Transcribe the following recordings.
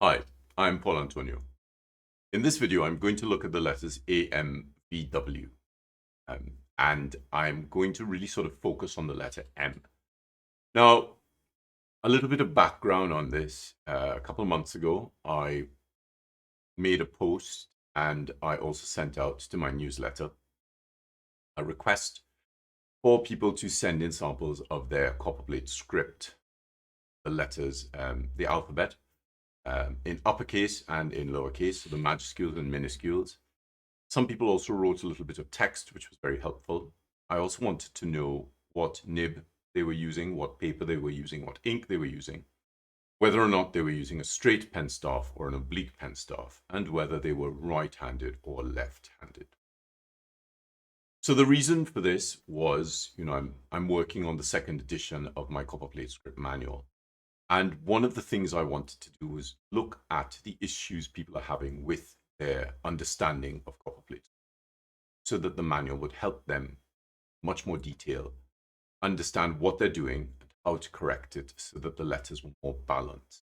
Hi, I'm Paul Antonio. In this video, I'm going to look at the letters A, M, V, W, and I'm going to really sort of focus on the letter M. Now, a little bit of background on this. A couple of months ago, I made a post and I also sent out to my newsletter a request for people to send in samples of their Copperplate script, the letters, the alphabet, in uppercase and in lowercase, so the majuscules and minuscules. Some people also wrote a little bit of text, which was very helpful. I also wanted to know what nib they were using, what paper they were using, what ink they were using, whether or not they were using a straight pen staff or an oblique pen staff, and whether they were right-handed or left-handed. So the reason for this was, I'm working on the second edition of my Copperplate Script Manual. And one of the things I wanted to do was look at the issues people are having with their understanding of Copperplate, so that the manual would help them much more detail, understand what they're doing and how to correct it so that the letters were more balanced.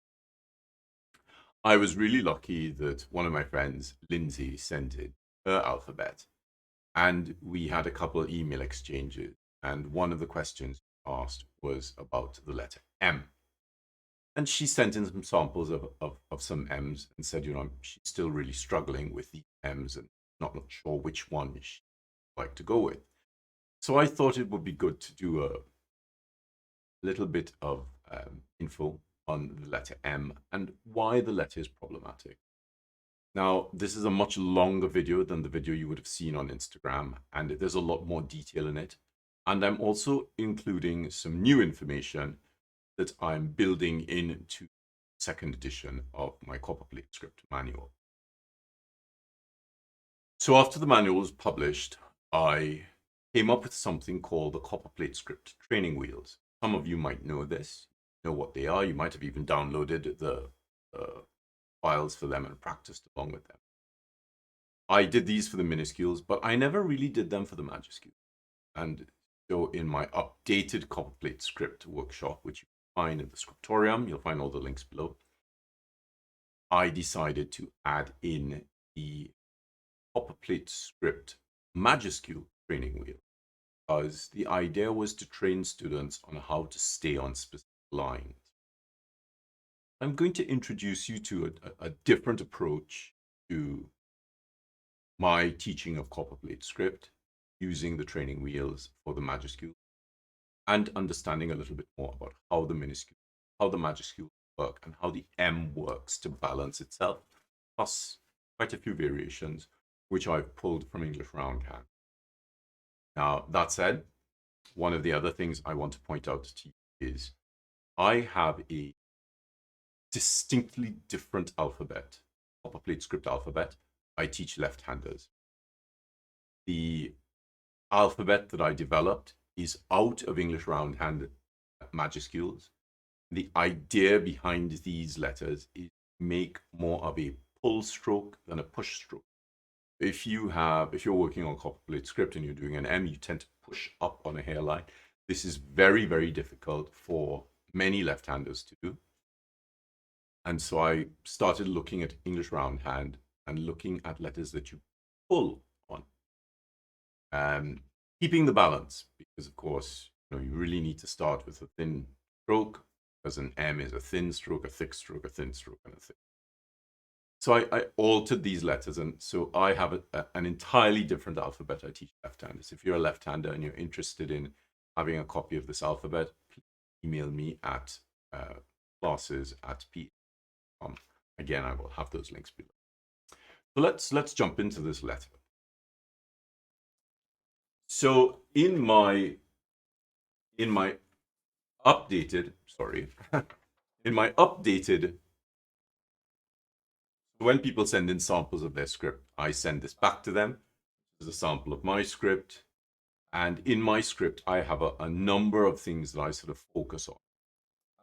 I was really lucky that one of my friends, Lindsey, sent in her alphabet, and we had a couple of email exchanges, and one of the questions asked was about the letter M. And she sent in some samples of some M's and said, she's still really struggling with the M's and not sure which one she'd like to go with. So I thought it would be good to do a little bit of info on the letter M and why the letter is problematic. Now, this is a much longer video than the video you would have seen on Instagram, and there's a lot more detail in it. And I'm also including some new information that I'm building into second edition of my Copperplate Script Manual. So after the manual was published, I came up with something called the Copperplate Script Training Wheels. Some of you might know this, know what they are. You might have even downloaded the files for them and practiced along with them. I did these for the minuscules, but I never really did them for the majuscules. And so in my updated Copperplate Script workshop, which you find in the scriptorium, you'll find all the links below, I decided to add in the Copperplate Script Majuscule training wheel, because the idea was to train students on how to stay on specific lines. I'm going to introduce you to a different approach to my teaching of Copperplate Script using the training wheels for the majuscule, and understanding a little bit more about how the minuscule, how the majuscule work, and how the M works to balance itself, plus quite a few variations, which I've pulled from English Roundhand. Now, that said, one of the other things I want to point out to you is I have a distinctly different alphabet, Copperplate Script alphabet. I teach left-handers. The alphabet that I developed is out of English Roundhand majuscules. The idea behind these letters is to make more of a pull stroke than a push stroke. If you're working on Copperplate Script and you're doing an M, you tend to push up on a hairline. This is very, very difficult for many left-handers to do. And so I started looking at English Roundhand and looking at letters that you pull on. Keeping the balance, because of course, you really need to start with a thin stroke, because an M is a thin stroke, a thick stroke, a thin stroke, and a thick. So I altered these letters, and so I have an entirely different alphabet I teach left-handers. If you're a left-hander and you're interested in having a copy of this alphabet, please email me at classes@p.com. Again, I will have those links below. So let's jump into this letter. So in my updated, when people send in samples of their script, I send this back to them. This is a sample of my script. And in my script, I have a number of things that I sort of focus on.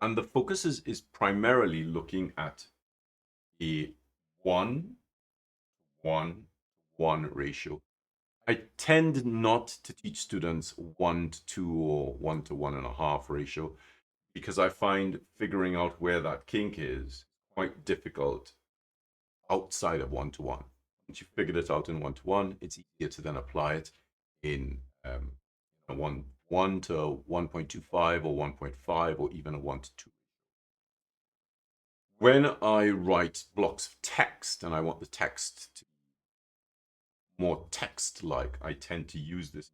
And the focus is primarily looking at a 1:1:1 ratio. I tend not to teach students 1:2 or 1:1.5 ratio, because I find figuring out where that kink is quite difficult outside of one-to-one. Once you've figured it out in one-to-one, it's easier to then apply it in a 1 to 1.25 or 1.5 or even a 1 to 2. When I write blocks of text and I want the text to be more text-like, I tend to use this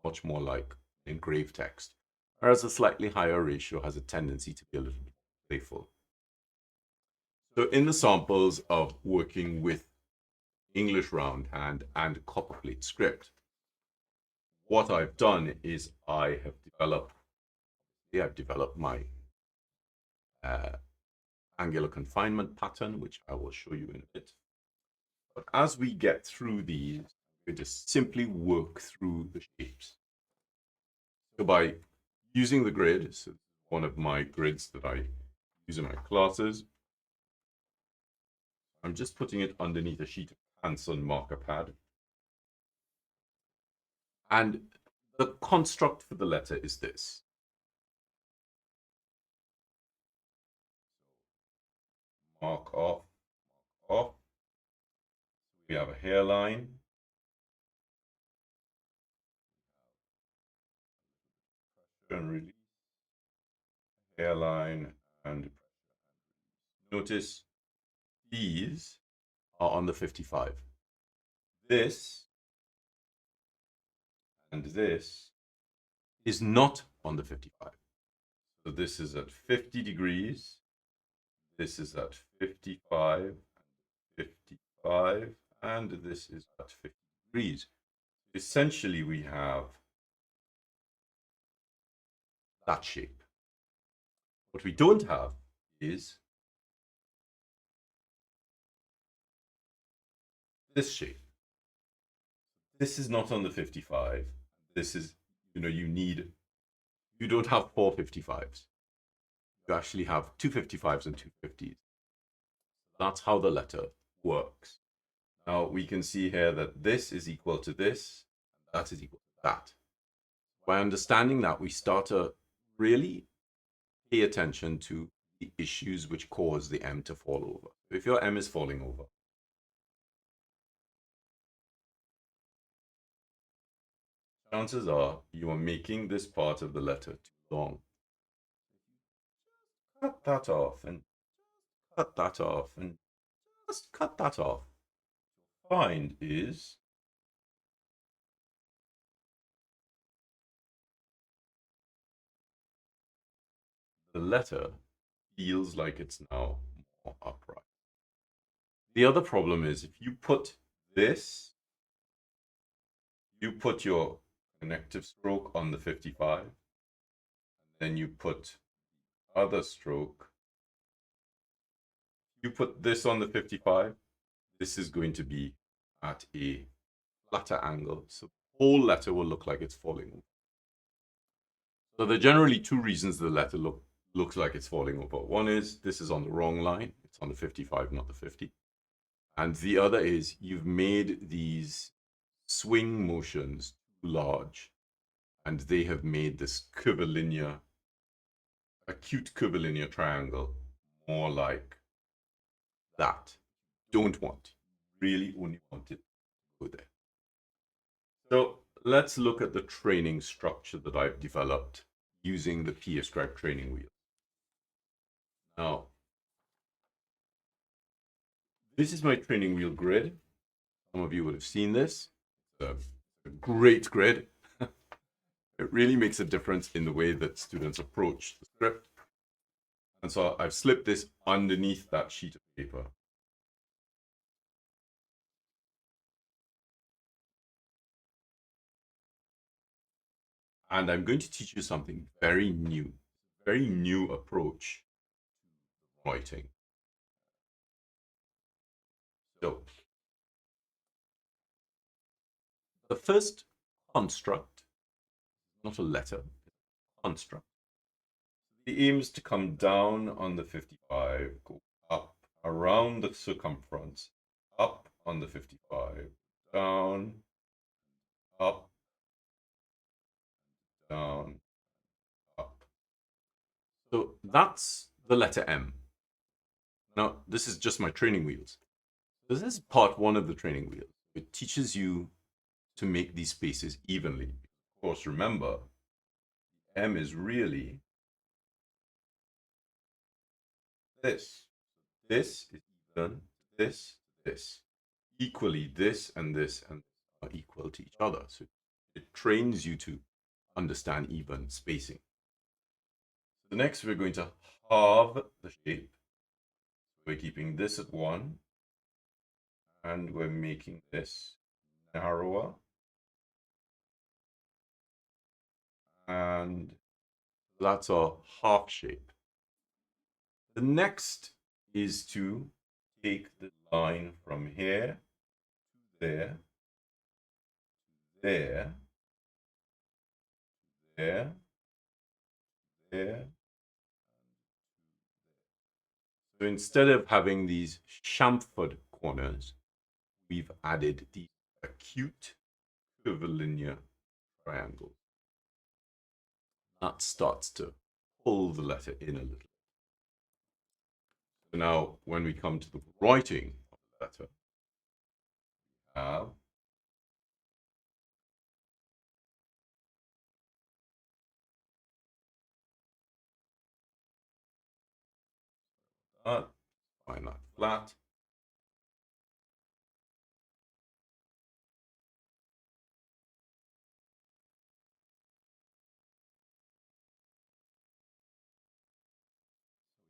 much more like engraved text, whereas a slightly higher ratio has a tendency to be a little bit playful. So in the samples of working with English roundhand and Copperplate script, what I've done is I've developed my angular confinement pattern, which I will show you in a bit. But as we get through these, we just simply work through the shapes. So by using the grid, so one of my grids that I use in my classes, I'm just putting it underneath a sheet of Canson marker pad. And the construct for the letter is this. Mark off, mark off. We have a hairline. And release. Hairline and notice these are on the 55. This and this is not on the 55. So this is at 50 degrees. This is at 55, 55, and this is at 50 degrees. Essentially, we have that shape. What we don't have is this shape. This is not on the 55. This is, you don't have 4 55s. You actually have 2 55s and 2 50s. That's how the letter works. Now we can see here that this is equal to this, and that is equal to that. By understanding that, we start to really pay attention to the issues which cause the M to fall over. If your M is falling over, chances are you are making this part of the letter too long. Cut that off and cut that off and just cut that off. Find is the letter feels like it's now more upright. The other problem is if you put this, you put your connective stroke on the 55, and then you put other stroke, you put this on the 55, this is going to be at a flatter angle. So the whole letter will look like it's falling over. So there are generally two reasons the letter looks like it's falling over. One is this is on the wrong line. It's on the 55, not the 50. And the other is you've made these swing motions too large, and they have made this curvilinear, acute curvilinear triangle more like that. Don't want. Really only want it to go there. So let's look at the training structure that I've developed using the PAScribe training wheel. Now, this is my training wheel grid. Some of you would have seen this. It's a great grid. It really makes a difference in the way that students approach the script. And so I've slipped this underneath that sheet of paper. And I'm going to teach you something very new approach to writing. So the first construct, not a letter, construct. The aim is to come down on the 55, go up around the circumference, up on the 55, down, up, down, up. So that's the letter M. Now, this is just my training wheels. So this is part one of the training wheel. It teaches you to make these spaces evenly. Of course, remember, M is really this. This is even this. Equally, this and this are equal to each other. So it trains you to understand even spacing. So next, we're going to halve the shape. We're keeping this at 1, and we're making this narrower. And that's our half shape. The next is to take the line from here to there, there, there, there. So instead of having these chamfered corners, we've added the acute curvilinear triangle. That starts to pull the letter in a little. So now, when we come to the writing of the letter, we have that, find that flat.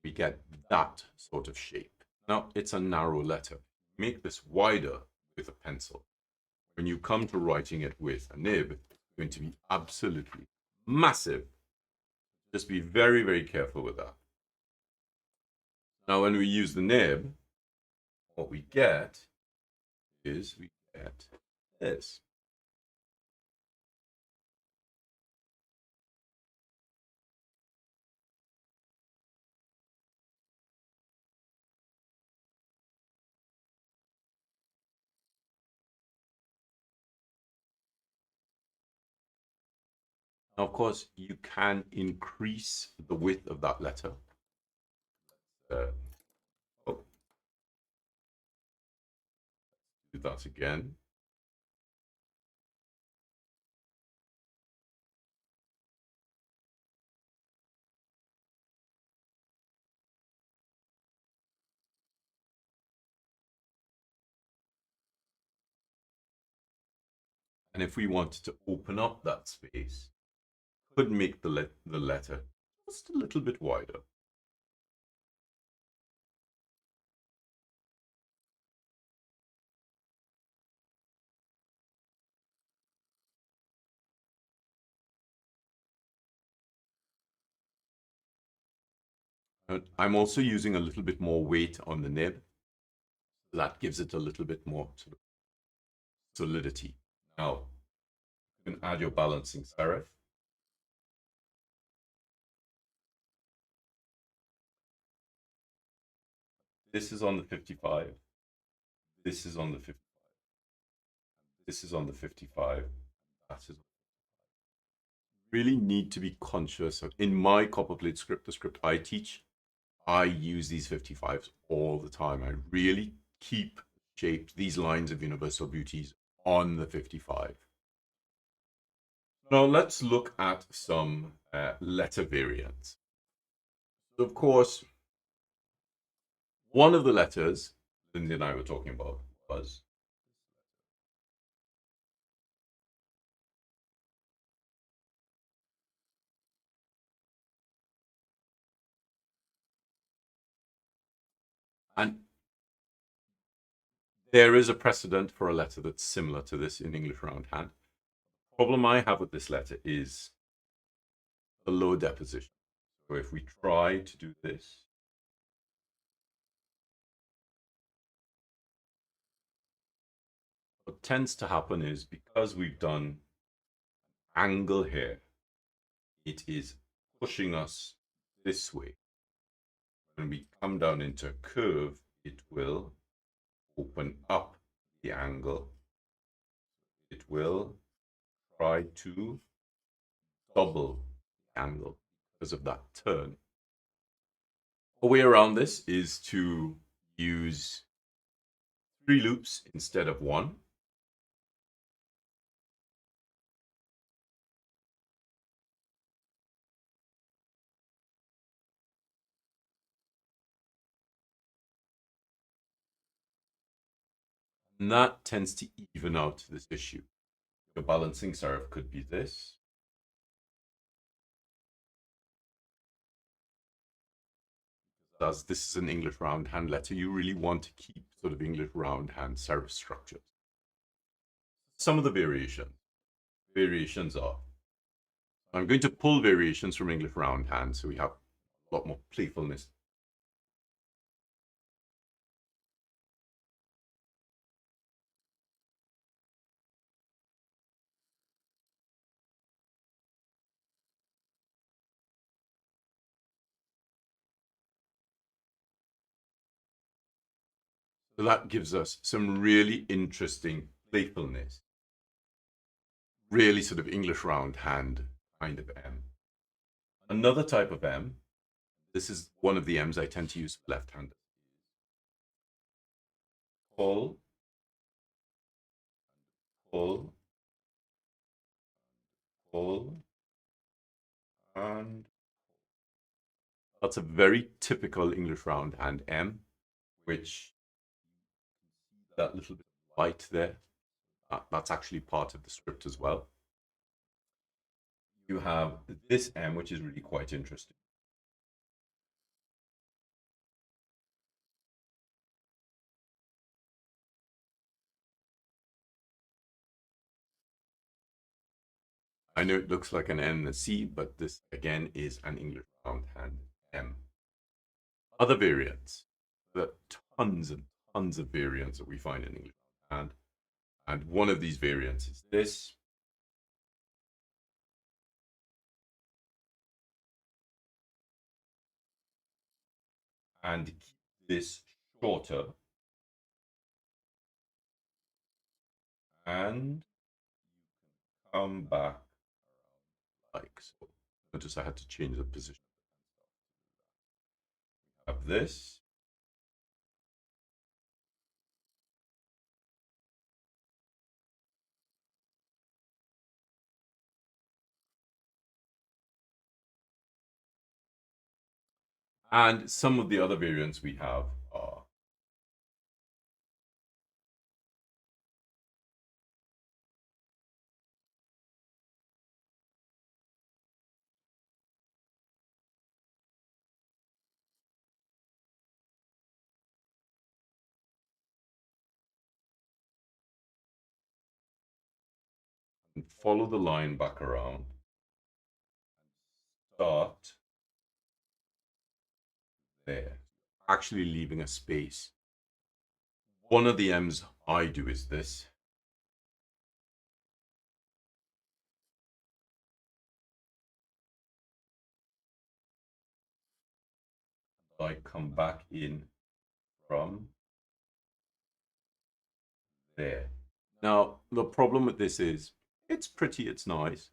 We get that sort of shape. Now, it's a narrow letter. Make this wider with a pencil. When you come to writing it with a nib, it's going to be absolutely massive. Just be very, very careful with that. Now, when we use the nib, what we get is we get this. Now, of course, you can increase the width of that letter. Do that again. And if we wanted to open up that space, could make the letter just a little bit wider. I'm also using a little bit more weight on the nib. That gives it a little bit more sort of solidity. Now, you can add your balancing serif. This is on the 55. This is on the 55. This is on the 55. That is. Really need to be conscious of, in my Copperplate script, the script I teach, I use these 55s all the time. I really keep shaped these lines of universal beauties on the 55. Now let's look at some letter variants. So of course, one of the letters Lindsey and I were talking about was and there is a precedent for a letter that's similar to this in English roundhand. The problem I have with this letter is the low deposition. So if we try to do this, what tends to happen is because we've done an angle here, it is pushing us this way. When we come down into a curve, it will open up the angle. It will try to double the angle because of that turn. A way around this is to use 3 loops instead of 1. And that tends to even out this issue. The balancing serif could be this. As this is an English roundhand letter, you really want to keep sort of English roundhand serif structures. Some of the variations are, I'm going to pull variations from English roundhand so we have a lot more playfulness. So that gives us some really interesting playfulness. Really sort of English roundhand kind of M. Another type of M, this is one of the M's I tend to use for left-handers. Pull, pull, pull, and that's a very typical English roundhand M, which that little bit of light there, that's actually part of the script as well. You have this M, which is really quite interesting. I know it looks like an N and a C, but this again is an English roundhand M. Other variants, there are tons and tons of variants that we find in English roundhand, and one of these variants is this. And keep this shorter, and come back like so. Notice I had to change the position. Have this. And some of the other variants we have are and follow the line back around. Start there, actually leaving a space. One of the M's I do is this. I come back in from there. Now, the problem with this is it's pretty, it's nice,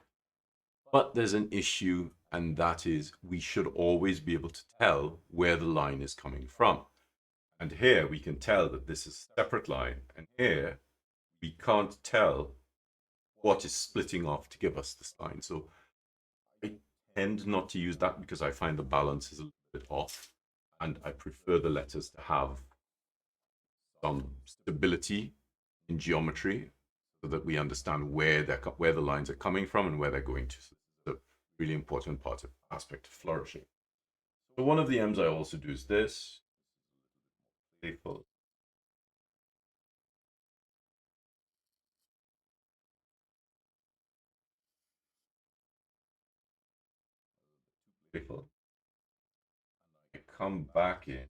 but there's an issue, and that is we should always be able to tell where the line is coming from. And here we can tell that this is a separate line, and here we can't tell what is splitting off to give us this line. So I tend not to use that because I find the balance is a little bit off, and I prefer the letters to have some stability in geometry so that we understand where the lines are coming from and where they're going to. So this is a really important aspect of flourishing. So one of the M's I also do is this. Playful. Playful. And I come back in,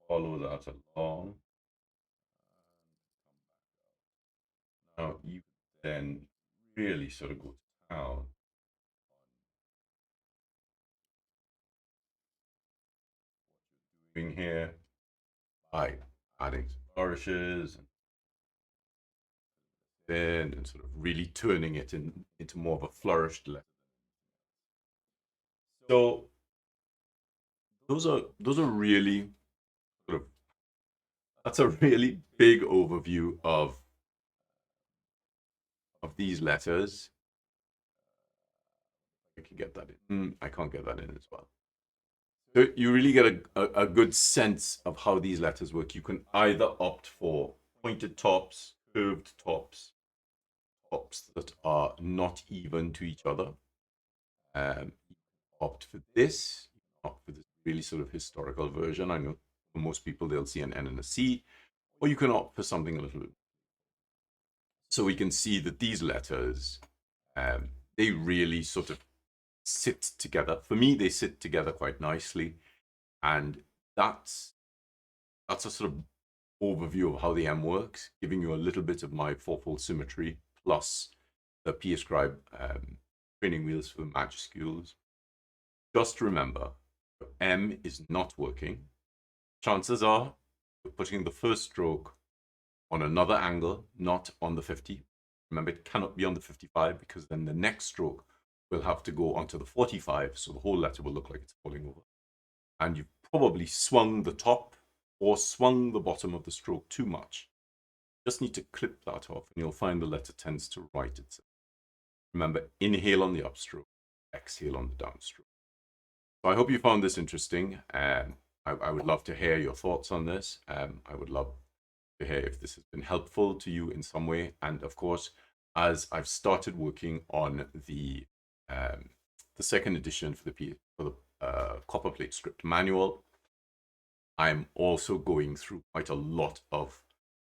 follow that along. Now you then really sort of go to town doing here by adding some flourishes and sort of really turning it into more of a flourished letter. So those are really sort of, that's a really big overview of these letters. I can get that in. I can't get that in as well. So you really get a good sense of how these letters work. You can either opt for pointed tops, curved tops, tops that are not even to each other. Opt for this, opt for this really sort of historical version. I know for most people they'll see an N and a C, or you can opt for something a little bit. So we can see that these letters, they really sort of sit together. For me, they sit together quite nicely, and that's a sort of overview of how the M works, giving you a little bit of my fourfold symmetry plus the PAScribe training wheels for the Majuscules. Just remember, if M is not working, chances are you're putting the first stroke on another angle, not on the 50. Remember, it cannot be on the 55 because then the next stroke will have to go onto the 45, so the whole letter will look like it's falling over. And you've probably swung the top or swung the bottom of the stroke too much. Just need to clip that off and you'll find the letter tends to right itself. Remember, inhale on the upstroke, exhale on the downstroke. So I hope you found this interesting. I would love to hear your thoughts on this. I would love to hear if this has been helpful to you in some way. And of course, as I've started working on the second edition for the Copperplate Script Manual, I'm also going through quite a lot of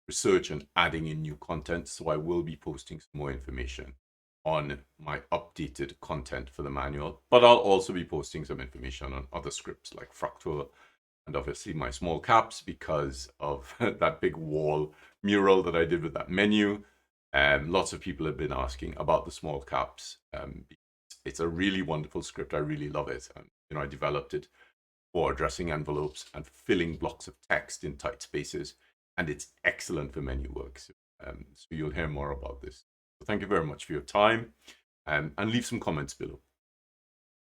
research and adding in new content. So I will be posting some more information on my updated content for the manual, but I'll also be posting some information on other scripts like Fractal and obviously my small caps because of that big wall mural that I did with that menu. Lots of people have been asking about the small caps. It's a really wonderful script. I really love it. I developed it for addressing envelopes and filling blocks of text in tight spaces, and it's excellent for menu work. So you'll hear more about this. So thank you very much for your time, and leave some comments below.